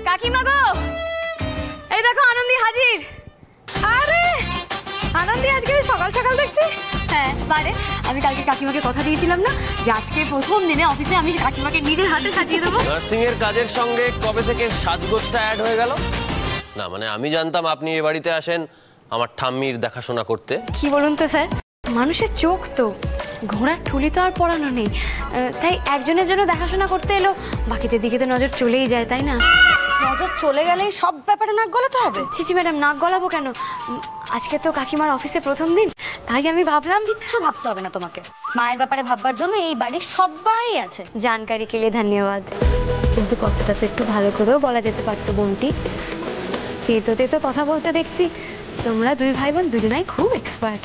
কাকিমা গো, এই দেখো আনন্দী হাজির। আরে আনন্দী, আজকে সকাল সকাল দেখছি। হ্যাঁ বারে, আমি কালকে কাকিমাকে কথা দিয়েছিলাম না যে আজকে প্রথম দিনে অফিসে আমি কাকিমাকে নিজের হাতে সাজিয়ে দেবো। নার্সিং এর কাজের সঙ্গে কবে থেকে সাজগোজটা অ্যাড হয়ে গেল? না মানে আমি জানতাম আপনি এ বাড়িতে আসেন আমার ঠাম্মির দেখাশোনা করতে। কি বলুন তো স্যার, মানুষের চোখ তো, ঘোড়ার ঠুলি তো আর পড়ানো নেই, তাই একজনের জন্য দেখাশোনা করতে এলো, বাকিদের দিকে তো নজর চলেই যায়, তাই না? নজর চলে গেলেই সব ব্যাপারে নাক গলাতে হবে? ছিচি ম্যাডাম, নাক গলাবো কেন? আজকে তো কাকিমার অফিসে প্রথম দিন, তাই আমি ভাবলাম। কিচ্ছু ভাবতে হবে না তোমাকে, মায়ের ব্যাপারে ভাববার জন্য এই বাড়ির সবাই আছে। জানকারি के लिए ধন্যবাদ, কিন্তু কথাটা তো একটু ভালো করেও বলা যেতে পারতো বোনটি। তেতো তেতো কথা বলতে দেখছি, তোমরা দুই ভাই বোন দুজনাই খুব এক্সপার্ট।